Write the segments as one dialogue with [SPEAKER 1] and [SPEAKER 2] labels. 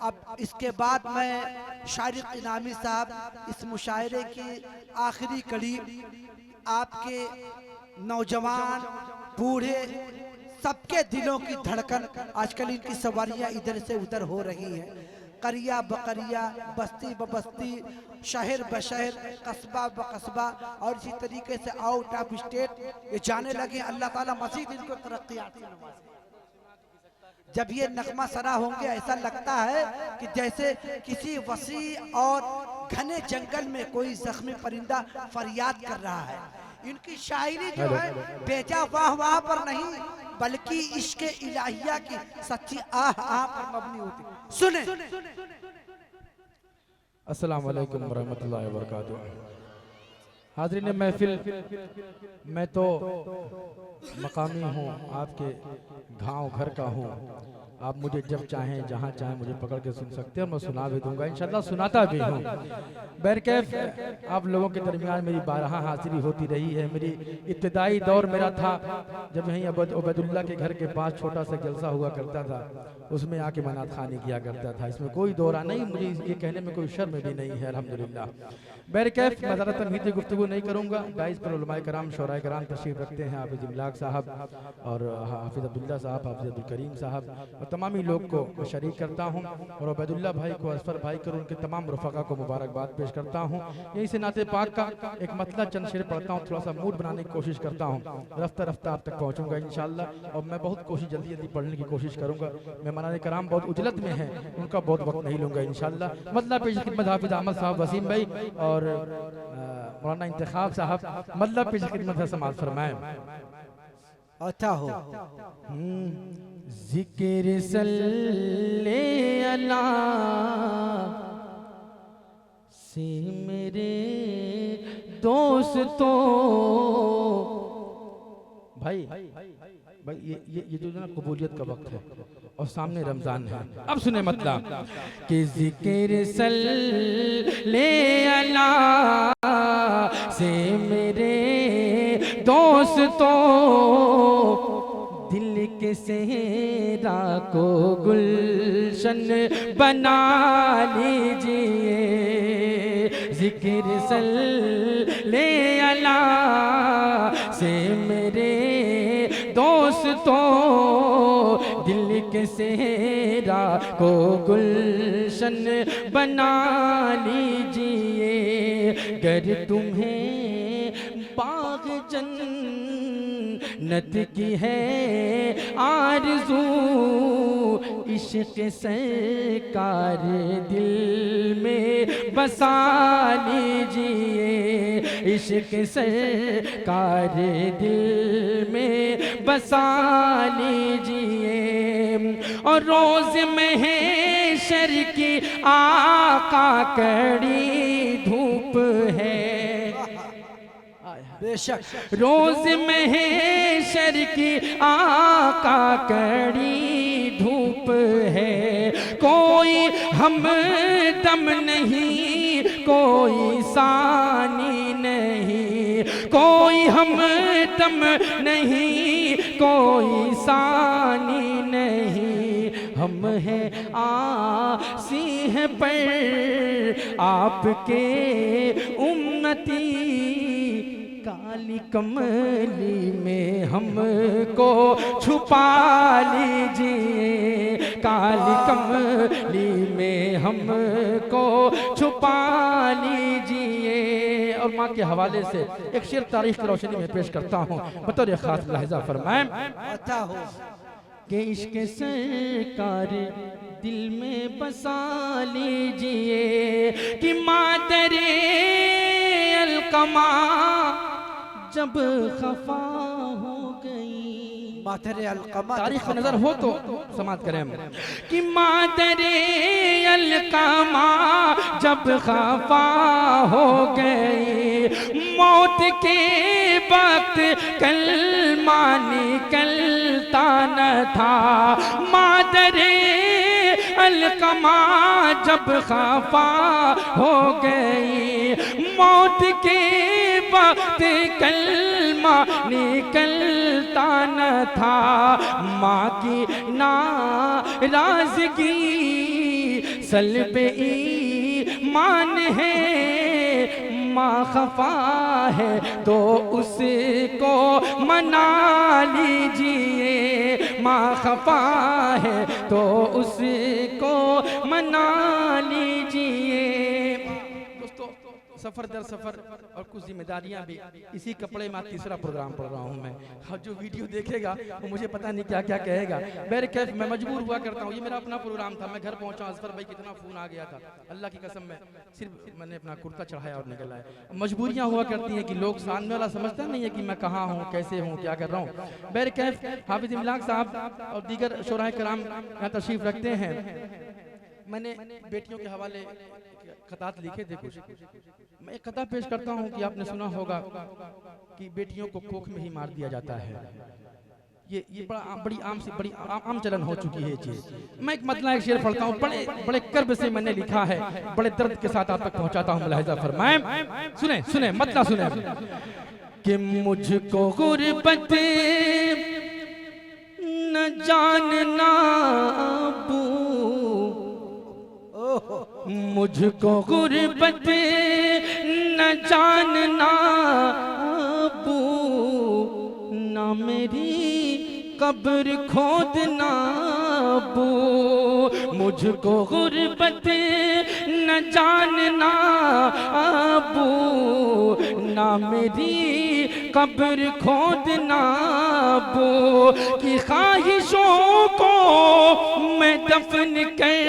[SPEAKER 1] अब इसके बाद मैं शारिक इनामी साहब इस मुशायरे की आखिरी कड़ी आपके नौजवान बूढ़े सबके दिलों की धड़कन, आजकल इनकी सवारियां इधर से उधर हो रही हैं, करिया बकरिया, बस्ती ब बस्ती, शहर ब शहर, कस्बा ब कस्बा, और इसी तरीके से आउट ऑफ स्टेट ये जाने लगे। अल्लाह ताला मज़ीद इनको तरक्कियात से नवाजे। जब ये नगमा सरा होंगे ऐसा लगता है कि जैसे किसी वसी और घने जंगल में कोई जख्मी परिंदा फरियाद कर रहा है। इनकी शायरी जो है बेजा वाह वाह पर नहीं बल्कि इश्क इलाहिया की सच्ची आह आह पर मबनी होती। सुने।
[SPEAKER 2] अस्सलाम वालेकुम वरहमतुल्लाहि वबरकातुहू। हाज़रीन महफिल, मैं तो मकामी हूँ, आपके गांव घर का हूँ। आप मुझे जब चाहें जहाँ चाहें मुझे पकड़ के सुन सकते हैं, मैं सुना भी दूंगा, इंशाल्लाह सुनाता भी हूँ। बैरकैफ आप लोगों के दरमियान मेरी बारहा हाजिरी होती रही है। मेरी इब्तिदाई दौर मेरा था जब यहीं उबैदुल्लाह के घर के पास छोटा सा जलसा हुआ करता था, उसमें आके मनात खानी किया करता था। इसमें कोई दौरा नहीं, मुझे ये कहने में कोई शर्म भी नहीं है अल्हम्दुलिल्लाह। बैरकैफ मैं ज़्यादा तमहीदी गुफ्तगू नहीं करूँगा। डाइस पर उलमाए कराम शौराए कराम तशरीफ़ रखते हैं, हाफिज़ इमलाक साहब और हाफिज़ अब्दुल्ला साहब, हाफिज़ अब्दुल करीम साहब और तमामी लोग को शरीक करता हूँ, और उबैदुल्लाह भाई को, असफर भाई को, उनके तमाम रफ़ाक़ा को मुबारकबाद पेश करता हूँ। यहीं से नाते पाक का एक मतला चंद शेर पढ़ता हूँ, थोड़ा सा मूड बनाने की कोशिश करता हूँ। रफ्ता रफ्ता आप तक पहुँचूँगा इंशाअल्लाह, और मैं बहुत कोशिश जल्दी जल्दी पढ़ने की कोशिश करूँगा। मेहमानाने कराम बहुत उजलत में हैं, उनका बहुत वक्त नहीं लूँगा इंशाअल्लाह। मतला पेश खिदमत हाफिज़ अहमद साहब वसीम भाई और मौलाना इंतखाब साहब, मतलब पेश खिदमत है, समाअत फरमाएं।
[SPEAKER 1] अच्छा हो।
[SPEAKER 2] ज़िक्र सल्ले अला से मेरे दोस्तों। भाई भाई ये जो ना कबूलियत का वक्त है और सामने रमजान है, अब सुने मतलब कि ज़िक्र सल्ले अला से मेरे दोस्तों, दिल के सेहरा को गुलशन बना लीजिए। ज़िक्र सल्ले अला से मेरे दोस्तों, दिल के सेहरा को गुलशन बना लीजिए। गर तुम्हें बाग़ जन्नत की है आरज़ू, इश्क़ सरकार दिल में बसा लीजिए। इश्क़ सरकार दिल में बसा लीजिए। और रोज़ महशर की आका कड़ी धूप है,
[SPEAKER 1] बेशक
[SPEAKER 2] रोज़ महशर की आका कड़ी धूप है। कोई हमदम नहीं, कोई सानी नहीं, कोई हमदम नहीं, कोई सानी नहीं। हम हैं आसीह पर आपके उम्मती, काली कमली में हमको छुपा लीजिए। काली कमली में हमको छुपा लीजिए। और माँ के हवाले से एक शेर तारीख की रोशनी में पेश करता हूँ, बतौर खास लहजा फरमाएं।
[SPEAKER 1] अच्छा हो
[SPEAKER 2] कि इश्क़ सरकार दिल में बसा लीजिए। कि मादरे अलकमा जब खफा हो गई,
[SPEAKER 1] मादरे अलकमा
[SPEAKER 2] तारीख में नजर हो तो समात करें। कि मादरे अलकमा जब खफा हो गई, मौत के वक्त कलमा निकलता न था। मादरे अलकमा जब खफा हो गई, मौत के वक्त कलमा निकलता न था। माँ की नाराज़गी सल्बे ईमान है, माँ खफा है तो उसको मना लीजिए, माँ खफा है तो उसको मना लीजिए। दोस्तों, सफर दर सफर और कुछ जिम्मेदारियां भी, इसी कपड़े में तीसरा प्रोग्राम पढ़ रहा हूं मैं। और जो वीडियो देखेगा वो मुझे पता नहीं क्या क्या कहेगा। मेरे कैफ मैं मजबूर हुआ करता हूँ, ये मेरा अपना प्रोग्राम था, मैं घर पहुंचा, असफर भाई कितना फोन आ गया था, अल्लाह की कसम में सिर्फ मैंने अपना कुर्ता चढ़ाया और निकल आया। मजबूरियां हुआ करती हैं कि लोग सामने वाला समझता नहीं है कि मैं कहाँ हूँ, कैसे हूँ, क्या कर रहा हूँ। मेरे कैफ हाफिज इमलाक साहब और दीगर शोराए कराम यहाँ तशरीफ रखते हैं। मैंने बेटियों के हवाले खतात लिखे थे कुछ, मैं एक कथा पेश करता हूँ कि आपने सुना होगा कि बेटियों को कोख में ही मार दिया जाता है। ये बड़ी आम चलन हो चुकी है ये चीज। मैं एक मतलब एक शेर पढ़ता हूँ, बड़े बड़े कर्ब से मैंने लिखा है, बड़े दर्द के साथ आप तक पहुंचाता हूँ। मुलाहिजा फरमाएं, सुने सुने मतलब सुने कि मुझको गुर्बत न जानना मुझको गुर्बत न जानना अबू, ना मेरी कब्र खोदना अबू, मुझको गुर्बत न जानना अबू, ना मेरी कब्र खोदना अबू, की ख्वाहिशों को मैं दफन कर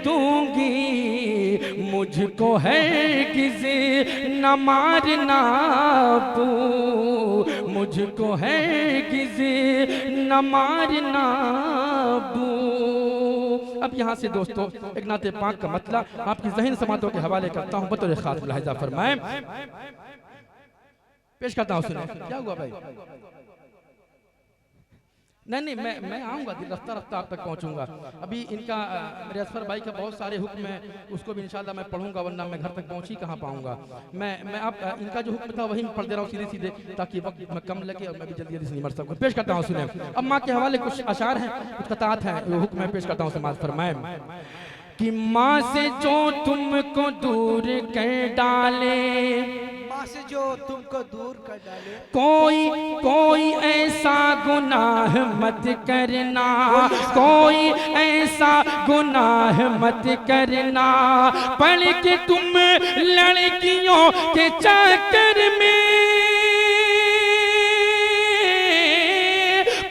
[SPEAKER 2] दूंगी, मुझको है किसी न मारना अबू, मुझको है किसी न मारना अबू। अब यहाँ से दोस्तों एक नाते पाक का मतलब आपकी ज़हन समातों के हवाले करता हूँ, बतौर खास मुलाहिजा फरमाएं, पेश करता हूँ। सुनो क्या हुआ भाई? नहीं मैं आऊँगा, रफ्ता रफ्ता आप तक पहुँचूंगा। अभी इनका मेरे असफर भाई का बहुत सारे हुक्म है, उसको भी इंशाल्लाह मैं पढ़ूंगा, वरना मैं घर तक पहुँच ही कहाँ पाऊंगा। मैं अब इनका जो हुक्म था वही पढ़ दे रहा हूँ सीधे सीधे, ताकि वक्त में कम लगे और मैं भी जल्दी जल्दी से निमट सकूँ। पेश करता हूँ, सुने। अब माँ के हवाले कुछ अशार हैं, कुछ कतात हैं, वो हुक्म में पेश करता हूँ। समाज फरमाएं कि माँ से जो तुमको दूर कर डाले,
[SPEAKER 1] माँ से जो तुमको दूर कर डाले,
[SPEAKER 2] कोई ऐसा गुनाह मत करना, कोई ऐसा गुनाह मत करना, पढ़ के तुम लड़कियों के चक्कर में,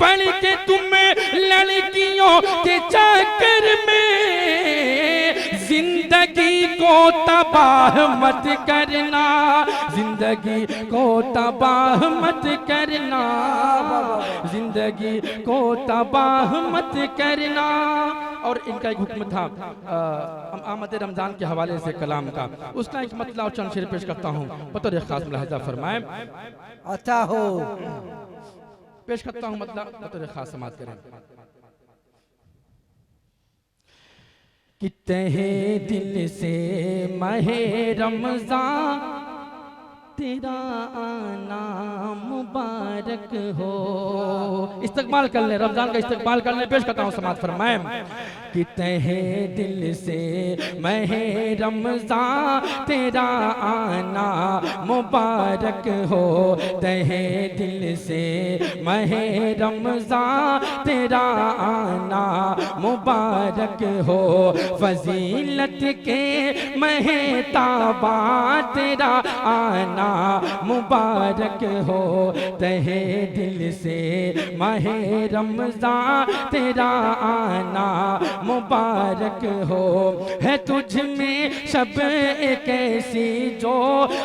[SPEAKER 2] पढ़ के तुम लड़कियों के चक्कर में जिंदगी को तबाह मत करना, जिंदगी को तबाह मत करना, जिंदगी को तबाह मत करना। और इनका एक हुक्म था आमद रमजान के हवाले से कलाम का, उसका एक मतलब और चंद शेर पेश करता हूँ, बतौर खास मुलाहिजा फरमाएं।
[SPEAKER 1] अच्छा हो
[SPEAKER 2] पेश करता हूँ मतलब बतौर खास समाज करें कि तहे दिल से महे रमजान तेरा आना मुबारक हो। इस्तकबाल कर ले, रमजान का इस्तकबाल कर ले। पेश करता हूँ समाज फरमाएं कि तहे दिल से महे रमजान तेरा आना मुबारक हो, तहे दिल से महे रमजान तेरा आना मुबारक हो, फजीलत के महे ताबा तेरा आना मुबारक हो, तहे दिल से महे रमजान तेरा आना मुबारक हो। है तुझ में शब एक ऐसी जो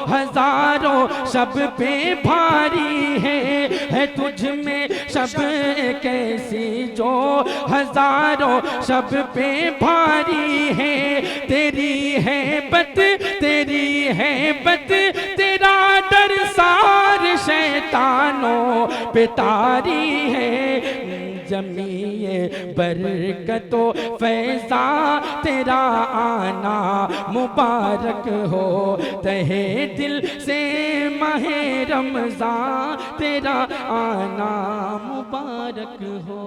[SPEAKER 2] हजारों शब पे भारी है तुझ में शब एक ऐसी जो हजारों शब पे भारी है, तेरी हैबत तेरी हैबत तेरा डर सारे शैतानों पे तारी है, जमीए बरकतो फैज़ा तेरा आना मुबारक हो, तहे दिल से माहे रमज़ान तेरा आना मुबारक हो।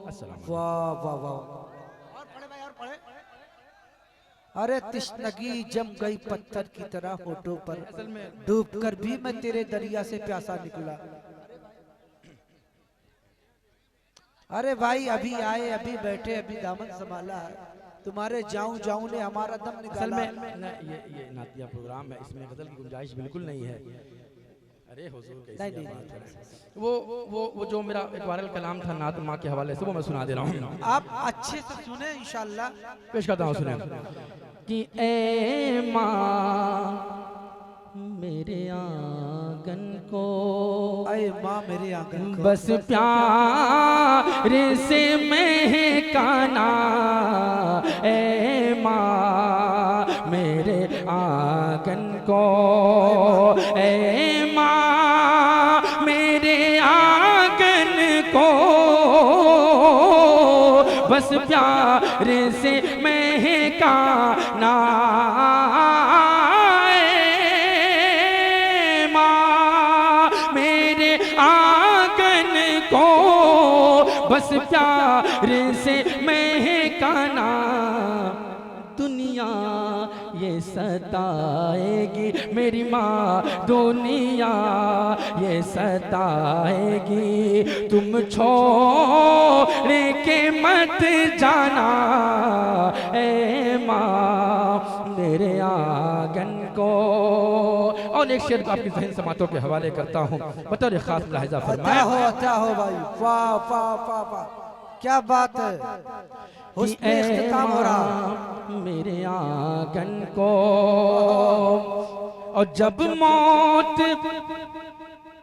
[SPEAKER 2] अस्सलाम।
[SPEAKER 1] वाह वाह वाह। और पढ़े भाई, और पढ़े। अरे तृष्णगी जम गई पत्थर की तरह होठों पर,
[SPEAKER 2] असल में
[SPEAKER 1] डूब कर भी मैं तेरे दरिया से प्यासा निकला। अरे भाई अभी आए, अभी बैठे, अभी दामन संभाला है, तुम्हारे जाऊं जाऊं ने हमारा दम
[SPEAKER 2] असल
[SPEAKER 1] निकाला।
[SPEAKER 2] में न, ये नातिया प्रोग्राम है, इसमें गजल की गुंजाइश बिल्कुल नहीं है। अरे हुजूर कैसी
[SPEAKER 1] नहीं,
[SPEAKER 2] बात है। वो जो मेरा एक वायरल कलाम था नात माँ के हवाले से, वो मैं सुना दे रहा हूँ।
[SPEAKER 1] आप अच्छे से सुने इंशाल्लाह।
[SPEAKER 2] पेश करता हूँ, सुने कि ए माँ मेरे आंगन को,
[SPEAKER 1] अरे माँ मेरे आंगन को
[SPEAKER 2] बस प्यार से महकाना। ए माँ मेरे आंगन को, ए माँ मेरे आंगन को, बस प्यार से महकाना। बस प्यार से महकाना। दुनिया ये सताएगी मेरी माँ, दुनिया ये सताएगी, तुम छोड़ के मत जाना। ए माँ मेरे आंगन को। और एक शेर आपकी ज़हन समातों के हवाले करता हूँ, बतौर खास लाहिजा फरमाया।
[SPEAKER 1] अच्छा हो भाई, वाह वाह वाह वाह, क्या बात है। हुस्न इख्तिताम हो रहा।
[SPEAKER 2] मेरे आंगन को, और जब मौत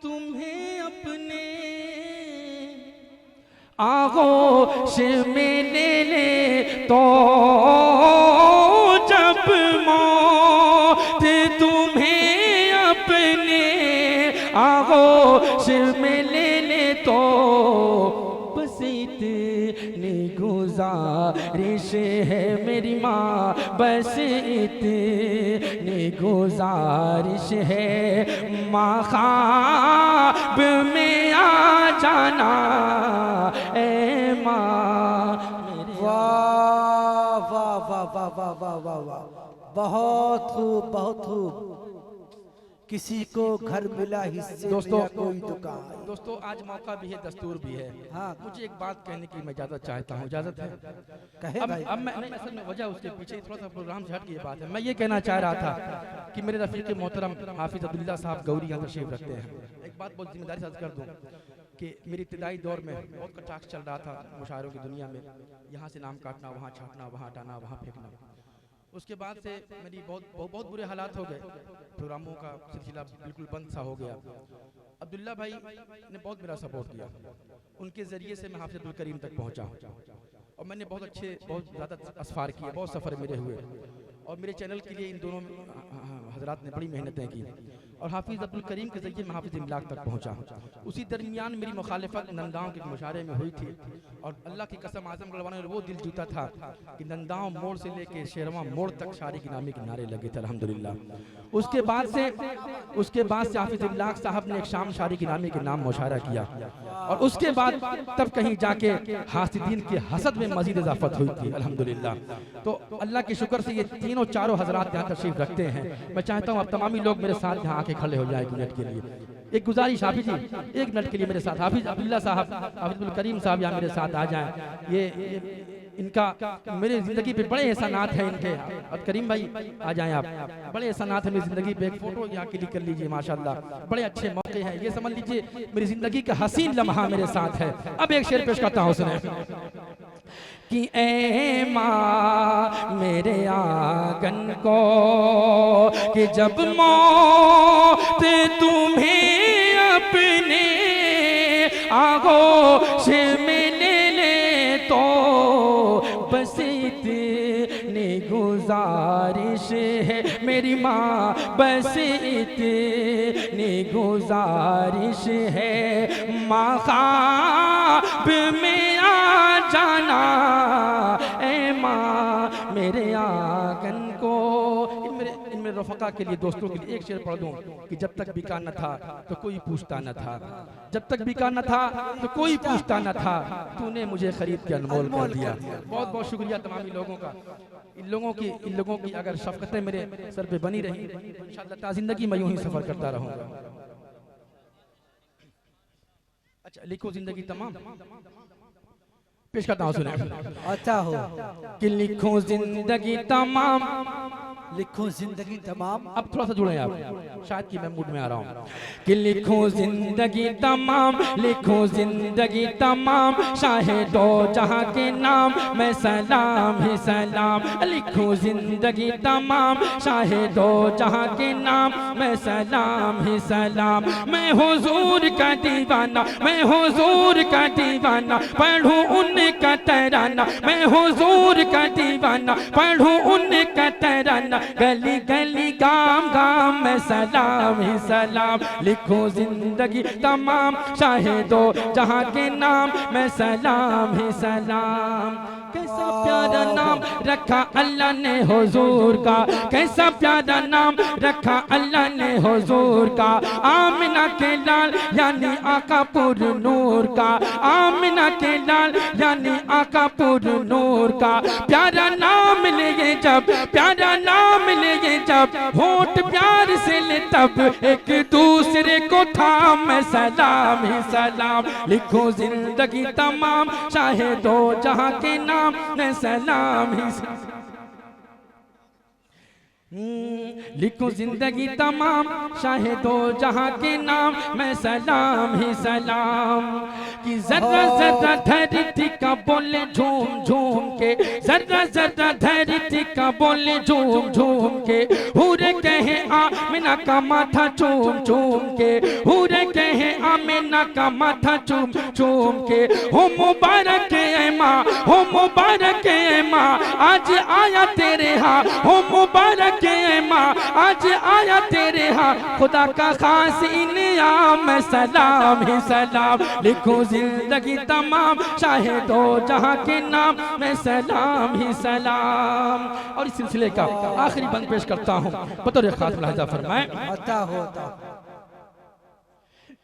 [SPEAKER 2] तुम्हें अपने आगोश में ले ले तो, जब मौत तुम्हें अपने आगोश में ले ले तो, बस इतनी गुजारिश है मेरी माँ, बस इतनी गुजारिश है, माँ ख्वाब में आ जाना। ए माँ
[SPEAKER 1] वाह वाह वाह वाह वाह वाह वाह वाह, बहुत खूब बहुत खूब। किसी को घर मिला हिस्से
[SPEAKER 2] दोस्तों,
[SPEAKER 1] मिला कोई दुकान।
[SPEAKER 2] दोस्तों आज मौका भी है, दस्तूर भी है।
[SPEAKER 1] हाँ।
[SPEAKER 2] मुझे एक बात कहने की मैं इजाजत चाहता हूँ, इजाजत है?
[SPEAKER 1] कहे भाई।
[SPEAKER 2] अब मैं असल में वजह उसके पीछे थोड़ा सा प्रोग्राम से हट के ये बात है। मैं ये कहना चाह रहा था कि मेरे रफीक मोहतरम हाफिज अब्दुल्ला साहब गौरी यहाँ तशरीफ रखते हैं। एक बात बहुत जिम्मेदारी से अर्ज कर दूँ कि मेरी इब्तिदाई दौर में बहुत कटाक्ष चल रहा था मुशायरों की दुनिया में, यहाँ से नाम काटना, वहाँ छापना, वहाँ हटाना, वहाँ फेंकना। उसके बाद से मेरी बहुत बुरे हालात हो गए, प्रोग्रामों का सिलसिला बिल्कुल बंद सा हो गया। अब्दुल्ला भाई ने बहुत मेरा सपोर्ट किया, उनके ज़रिए से मैं हाफिज अब्दुल करीम तक पहुंचा, और मैंने बहुत ज़्यादा असफार किए, बहुत सफ़र मेरे हुए, और मेरे चैनल के लिए इन दोनों हजरात ने बड़ी मेहनतें की, और हाफिज अब्दुल करीम के ज़रिए मैं हाफिज इमलाक तक पहुंचा। उसी दरमियान मेरी मुखालिफत नंदगांव के मुशारे में हुई थी, और अल्लाह की कसम आजमगढ़ वालों ने वो दिल जीता था कि नंदगांव मोड़ से लेके शेरवा मोड़ तक शारी की नामी के नारे लगे थे अल्हम्दुलिल्लाह। उसके बाद से हाफिज इमलाक साहब ने एक शाम शारी की नामी के नाम मुशारा किया, और उसके बाद तब कहीं जाके हासिदीन के हसद में मजीद इजाफत हुई थी अल्हम्दुलिल्लाह। तो अल्लाह के शुक्र से ये तीनों चारों हजरात यहाँ तशरीफ रखते हैं। मैं चाहता हूँ अब तमामी लोग मेरे साथ यहाँ आके खड़े हो जाए एक मिनट के लिए। एक गुजारिश हाफिज जी, एक मिनट के लिए मेरे साथ हाफिज अब्दुल्ला साहब, हाफिजुल करीम साहब यहाँ मेरे साथ आ जाएं। ये इनका मेरे ज़िंदगी पे बड़े एहसानात हैं इनके। अब करीम भाई आ जाएं आप, बड़े एहसानात हैं मेरी ज़िंदगी पे। एक फ़ोटो यहाँ क्लिक कर लीजिए, माशाल्लाह बड़े अच्छे मौके हैं। ये समझ लीजिए मेरी ज़िंदगी का हसीन लम्हा मेरे साथ है। अब एक शेर पेश करता हूँ, सुने कि ए माँ मेरे आंगन को, कि जब मौत तुम्हें अपने आगोश में ले ले तो, बस इतनी गुजारिश है मेरी माँ, बस इतनी गुजारिश है, माँ ख्वाब में आ जाना। ए माँ मेरे आंगन को। इनमें मेरे रफ़क़ा के लिए, दोस्तों के लिए एक शेर पढ़ दूं कि जब तक बिका न था तो कोई पूछता न था, जब तक बिका न था तो कोई पूछता न था, तूने मुझे खरीद के अनमोल कर दिया। बहुत बहुत शुक्रिया तमामी लोगों का। इन लोगों की अगर शफ़क़तें मेरे सर पे बनी रही तो इंशाअल्लाह ता ज़िंदगी में यूं ही सफ़र करता रहूँगा। अच्छा, लिखो जिंदगी तमाम पेश करता हूँ, सुने।
[SPEAKER 1] अच्छा हो
[SPEAKER 2] कि लिखो जिंदगी तमाम,
[SPEAKER 1] लिखो जिंदगी तमाम।
[SPEAKER 2] अब थोड़ा सा जुड़े आप, शायद कि मैं मूड में आ रहा हूँ। कि लिखो जिंदगी तमाम, लिखो जिंदगी तमाम, शाहे दो जहाँ के नाम मैं सलाम ही सलाम। लिखो जिंदगी तमाम, शाहे दो जहाँ के नाम मैं सलाम ही सलाम। मैं हुजूर का दीवाना, मैं हुजूर का दीवाना, पढ़ूं उनका तराना, मैं हुजूर का दीवाना, पढ़ूं उनका तराना। गली गली गाम गाम में सलाम ही सलाम। लिखो जिंदगी तमाम, शाहे दो जहाँ के नाम मैं सलाम ही सलाम। कैसा प्यारा नाम रखा अल्लाह ने हुजूर का, कैसा प्यारा नाम रखा अल्लाह ने हुजूर का। आमिना के लाल यानी आका पुर नूर का, आमिना के लाल यानी आका पुर नूर का। प्यारा नाम लिए जब, प्यारा नाम लिए जब, होठ प्यार से ले तब, एक दूसरे को थाम मैं सलाम ही सलाम। लिखो जिंदगी तमाम, चाहे दो जहाँ के नाम मैं सलाम ही सलाम। लिखो जिंदगी तमाम, शाहे दो जहाँ के नाम मैं सलाम ही सलाम। कि जर्रा जर्रा धरती का बोले झूम झूम के, जर्रा जर्रा धरती का बोले झूम झूम के। हूरे कहे आमिना का माथा चूम चूम के, हूरे कहे आमिना का माथा चूम चूम के। हो मुबारक ए माँ, हो मुबारक ए माँ, आज आया तेरे यहाँ। हो मुबारक माँ, आज आया तेरे यहाँ, खुदा का खास इनाम मैं सलाम ही सलाम। लिखो जिंदगी तमाम, चाहे दो जहाँ के नाम मैं सलाम ही सलाम। और इस सिलसिले का आखिरी बंद पेश करता हूँ, बतौर खास मुलाहिजा फरमाएं।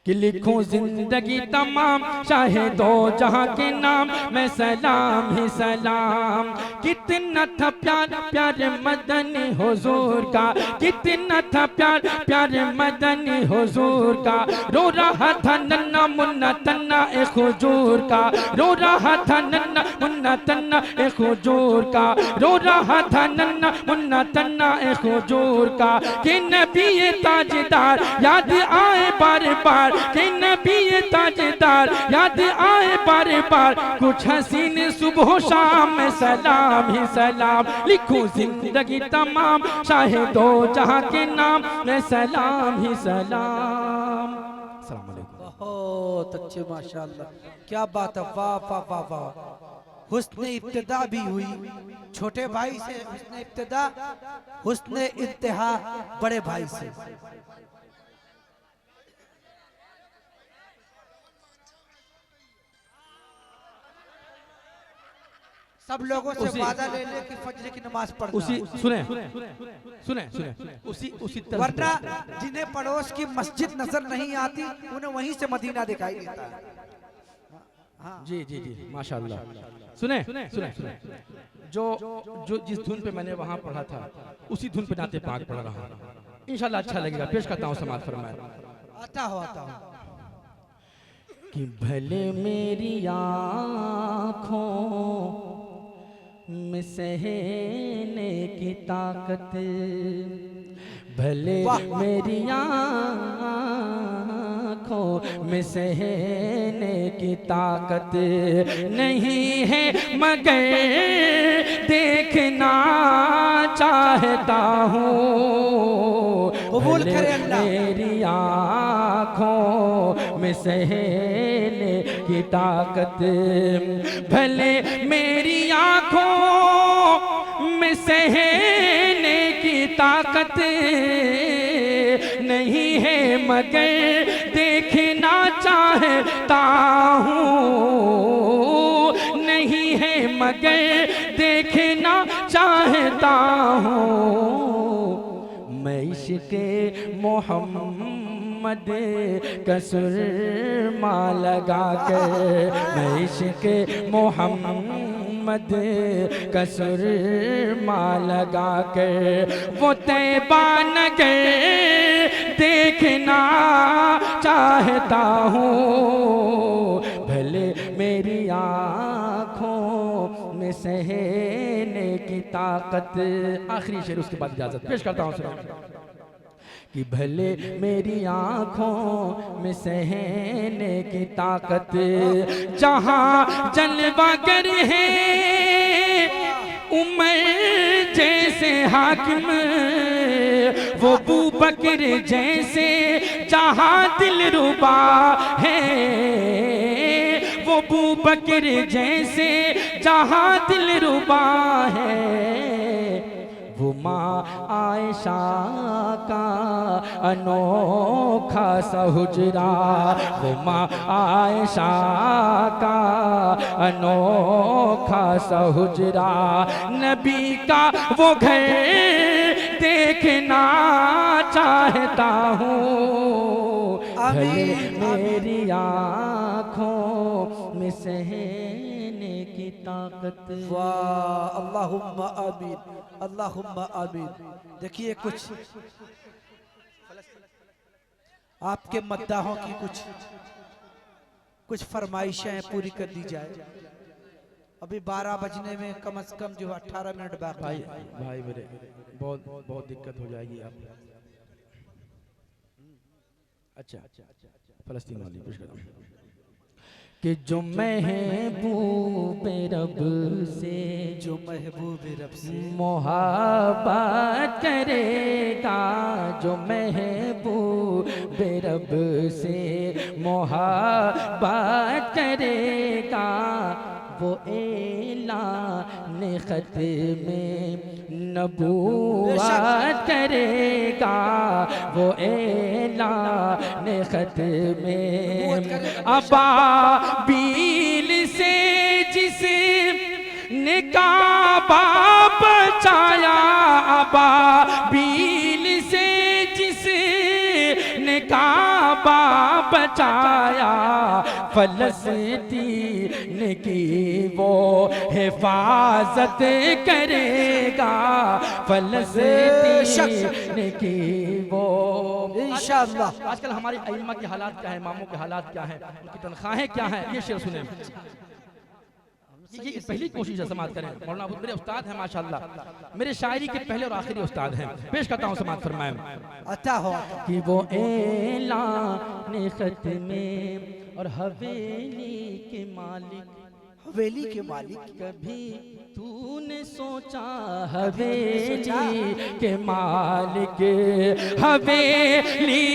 [SPEAKER 2] कि लिखो जिंदगी तमाम, चाहे दो जहाँ के नाम मैं सलाम ही सलाम। कितना था प्यार प्यारे मदनी हुजूर का, कितना था प्यार प्यारे मदनी हुजूर का। रो रहा था नन्ना मुन्ना तन्ना एक हुजूर का, रो रहा था नन्ना मुन्ना तन्ना एक हुजूर का, रो रहा था नन्ना मुन्ना तन्ना एक हुजूर का। कि नबी ये ताजदार याद आए बार बार, कि नबी ये ताजदार याद आए बार बार। कुछ हसीन सुबह शाम में सलाम ही सलाम। लिखो जिंदगी तमाम, चाहे दो जहाँ के नाम में सलाम ही सलाम। अस्सलाम वालेकुम।
[SPEAKER 1] बहुत अच्छे, माशाअल्लाह, क्या बात है, वाह वाह वाह वाह। हुस्न इब्तिदा भी हुई छोटे भाई से, हुस्न इब्तिदा, हुस्न इंतहा बड़े भाई से। सब लोगों से वादा ले ले कि फजर की नमाज पढ़ना।
[SPEAKER 2] उसी सुने सुने सुने उसी
[SPEAKER 1] वरना जिन्हें पड़ोस की मस्जिद नजर नहीं आती उन्हें वहीं से मदीना दिखाई देता है। हाँ।
[SPEAKER 2] जी जी जी माशाअल्लाह। सुने सुने सुने जो जो जिस धुन पे मैंने वहां पढ़ा था उसी धुन पे नाते पाक पढ़ रहा हूँ, इंशाल्लाह अच्छा लगेगा। पेश करता हूँ समाज फरमाए।
[SPEAKER 1] आता हो
[SPEAKER 2] कि भले मेरी आँखों में सहने की ताकत, भले मेरी आँखों में सहने की ताकत नहीं है, मगर देखना चाहता हूँ। भले मेरी आँखों में सहने की ताकत, भले मेरी आँखों में सहने की ताकत नहीं है, मगर देखना चाहता हूँ। नहीं है मगर देखना चाहता हूँ। इश्क़े मोहम्मद का सुरमा लगा कर, मैं इश्क़े मोहम्मद का सुरमा लगा कर वो तैबा नगर देखना चाहता हूँ। भले मेरी आँखों में सहने की ताकत। आखिरी शेर, उसके बाद इजाजत पेश करता हूँ कि भले मेरी आँखों में सहने की ताकत, जहाँ जलवागर है उमर जैसे हाकिम, वो अबू बकर जैसे जहाँ दिलरुबा है, वो अबू बकर जैसे जहाँ दिलरुबा है, वो माँ आयशा का अनोखा सा हुजरा, वो माँ आयशा का अनोखा सा हुजरा, नबी का वो घर देखना चाहता हूँ। भले मेरी आँखों में सहने की ताकत।
[SPEAKER 1] वाह, अल्लाहुम्मा आमीन, अल्लाहुम्मा आमीन। देखिए कुछ आपके मद्दाहों की कुछ फरमाइशें पूरी कर दी जाए। अभी 12 बजने में कम से कम जो 18 मिनट बाकी।
[SPEAKER 2] भाई मेरे बहुत दिक्कत हो जाएगी आप। अच्छा फलस्तीन वाली कुछ कि जो महबूब रब से,
[SPEAKER 1] जो महबूब रब से
[SPEAKER 2] मोहब्बत करेगा, जो महबूब रब से मोहब्बत करेगा, वो ऐलान खत में नबूवत करेगा, वो ऐलान खत में अबाबील से जिसे ने काबा बचाया, अबाबील से जिसे ने काबा बचाया, फलस्तीन की वो हिफाजत करेगा, फलस्तीन की वो इंशाअल्लाह। आजकल हमारे अइम्मा के हालात क्या है, इमामों के हालात क्या हैं, उनकी तनख्वाहें क्या हैं, ये शेर सुने। ये पहली कोशिश है समाप्त करें। मौलाना अबू मेरे उस्ताद हैं माशाअल्लाह, मेरे शायरी के पहले और आखिरी उस्ताद हैं। पेश करता हूँ समाप्त फरमाएं।
[SPEAKER 1] अच्छा हो
[SPEAKER 2] कि वो ऐलान खत में और हवेली के मालिक,
[SPEAKER 1] हवेली के मालिक,
[SPEAKER 2] कभी तूने सोचा हवेली के मालिक, हवेली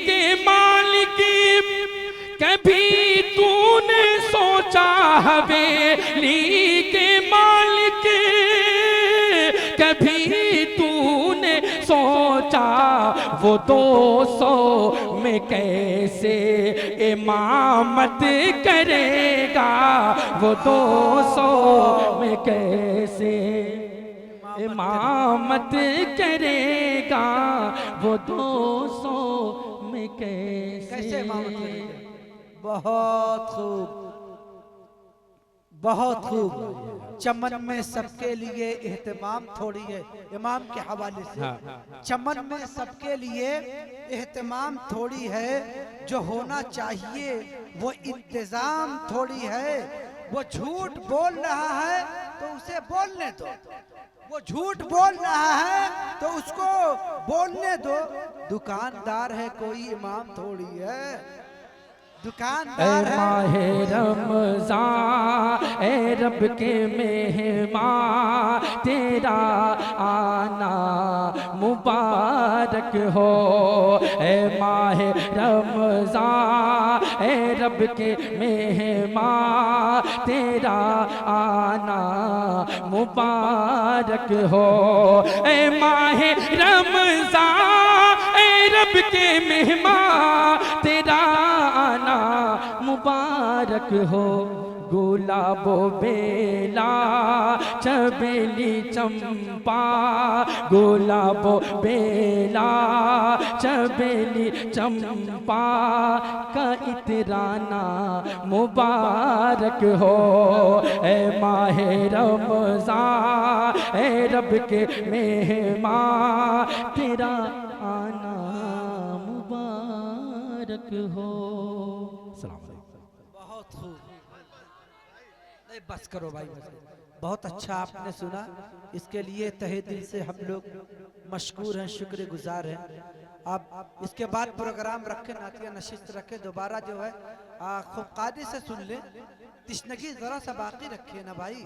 [SPEAKER 2] के मालिक, कभी तूने सोचा हवेली के मालिक, कभी तूने सोचा वो 200 में कैसे इमामत करेगा, वो 200 में कैसे इमामत करेगा, वो 200 में कैसे
[SPEAKER 1] इमामत करेगा। बहुत खूब, बहुत खूब। चमन में सबके लिए एहतमाम थोड़ी है, इमाम के हवाले से। चमन में सबके लिए एहतमाम थोड़ी है, जो होना चाहिए वो इंतजाम थोड़ी है। वो झूठ बोल रहा है तो उसे बोलने दो, वो झूठ बोल रहा है तो उसको बोलने दो। दुकानदार है कोई इमाम थोड़ी है, दुकानदार है।
[SPEAKER 2] माहे रमज़ान ए रब के मेहमान, तेरा आना मुबारक हो। ए माहे रमज़ान ए रब के मेहमान, तेरा आना मुबारक हो। ए माहे रमज़ान ए रब के मेहमान, तेरा आना मुबारक हो। गुलाबो बेला चमेली चंपा, गुलाबो बेला चमेली चंपा का इतराना मुबारक हो। ए माहे रमज़ान ए रब के मेहमान तेरा आना मुबारक हो। सलाम अलैकुम।
[SPEAKER 1] बहुत खूब, नहीं बस करो भाई, बस। बहुत अच्छा आपने सुना, इसके लिए तहे दिल से हम लोग मशकूर हैं, शुक्रगुजार हैं। अब इसके बाद प्रोग्राम रखे, नातिया नशिस्त रखे, दोबारा जो है खूब कायदे से सुन ले, तिश्नगी जरा सा बाकी रखिए ना भाई।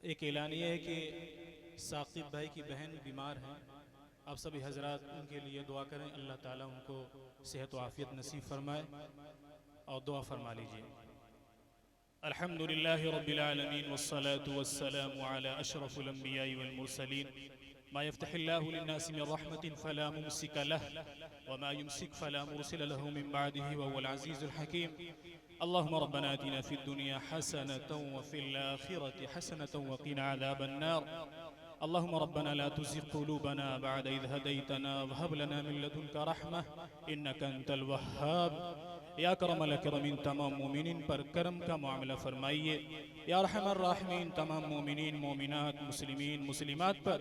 [SPEAKER 3] एक एलानिया है कि साकिब भाई की बहन बीमार हैं। आप सभी हजरात उनके लिए दुआ करें, अल्लाह ताला उनको सेहत व आफियत नसीब फरमाए और दुआ फरमा लीजिए। अल्हम्दुलिल्लाहि रब्बिल आलमीन वस्सलातु वस्सलामु अला अशरफिल अंबिया'i वल मुरसलीन मा यफ्तहिल्लाहु लिन्नासि मिन रहमतिन फला मुमसिका लह व मा युमसिक फला मुरसिला लहु मिन बअदिही व हुवल अज़ीज़ुल हकीम। अल्लाहुम्मा रब्बना आतिना फिद दुनिया हसनतन व फिल आखिरति हसनतन व क़िना अज़ाबन नार। अल्लाहुम्मा रब्बना ला तुज़िग़ क़ुलूबना बअद इज़ हदैतना व हब लना मिन लदुनका रहमह इन्नका अंतल वह्हाब। या करमल करमीन, तमाम मोमिनीन पर करम का मामला फरमाइए। या रहमर राहिमीन, तमाम मोमिनीन मोमिनात मुस्लिमीन मुस्लिमात पर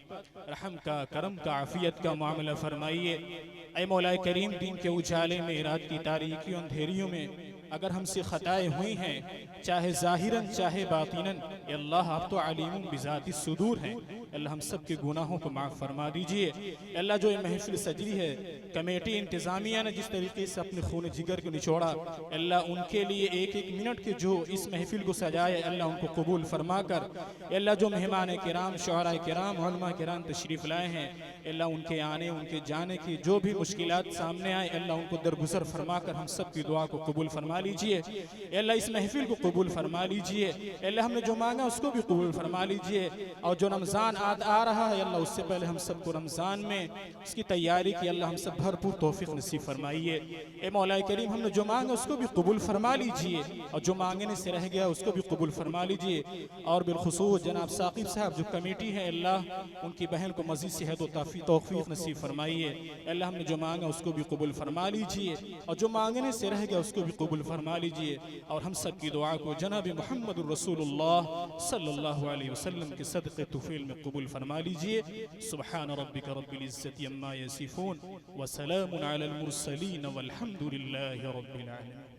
[SPEAKER 3] रहम का करम का आफियत का मामला फरमाइए। ऐ मौला करीम, दिन के उजाले में, रात की तारीकी अंधेरियों में अगर हमसे ख़ताएँ हुई हैं, चाहे ज़ाहिरन चाहे बातिनन, अल्लाह आप तो अलीमुम बिज़ाति सुदूर हैं। अल्लाह हम सब के गुनाहों को माफ़ फरमा दीजिए। अल्लाह जो ये महफिल सजरी है, कमेटी इंतज़ामिया ने जिस तरीके से अपने खून जिगर को निचोड़ा, अल्लाह उनके लिए एक एक मिनट के जो इस महफिल को सजाए, अल्लाह उनको कबूल फरमा कर। अल्लाह जो मेहमान किराम, शुअरा किराम, उलमा किराम तशरीफ़ लाए हैं, अल्लाह उनके आने उनके जाने की जो भी मुश्किलात सामने आए, अल्लाह उनको दरगुजर फरमा कर हम सब की दुआ को कबूल फरमा लीजिए। अल्लाह इस महफिल को कबूल फरमा लीजिए। अल्लाह हमने जो मांगा उसको भी कबूल फरमा लीजिए। और जो रमज़ान आ रहा है, अल्लाह उससे पहले हम सबको रमज़ान में उसकी तैयारी की अल्लाह हम सब भरपूर तौफीक नसीब फरमाइए। ए मौला करीम, हमने जो मांगा उसको भी कबूल फरमा लीजिए और जो मांगने से रह गया उसको भी कबूल फरमा लीजिए। और बिलखुसूस जनाब साकिब साहब जो कमेटी है, अल्लाह उनकी बहन को मज़ीद सेहत व तौफीक नसीब फरमाइए। अल्लाह हमने जो मांगा उसको भी कबूल फरमा लीजिए और जो मांगने से रह गया उसको भी कबूल फरमा लीजिए। और हम सब की दुआ को जनाब मुहम्मदुर रसूलुल्लाह सल्लल्लाहु अलैहि वसल्लम के सदक़े तुफ़ील में कबूल फरमा लीजिए। सुब्हान रब्बिका रब्बिल इज़्ज़ति अम्मा यसिफ़ून व सलामुन अलल मुरसलीन वल्हम्दुलिल्लाहि रब्बिल आलमीन।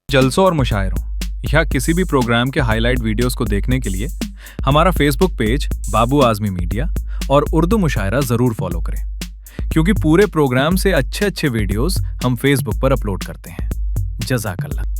[SPEAKER 4] जलसों और मुशायरों या किसी भी प्रोग्राम के हाईलाइट वीडियोस को देखने के लिए हमारा फेसबुक पेज बाबू आज़मी मीडिया और उर्दू मुशायरा ज़रूर फॉलो करें, क्योंकि पूरे प्रोग्राम से अच्छे वीडियोस हम फेसबुक पर अपलोड करते हैं। जज़ाकल्लाह।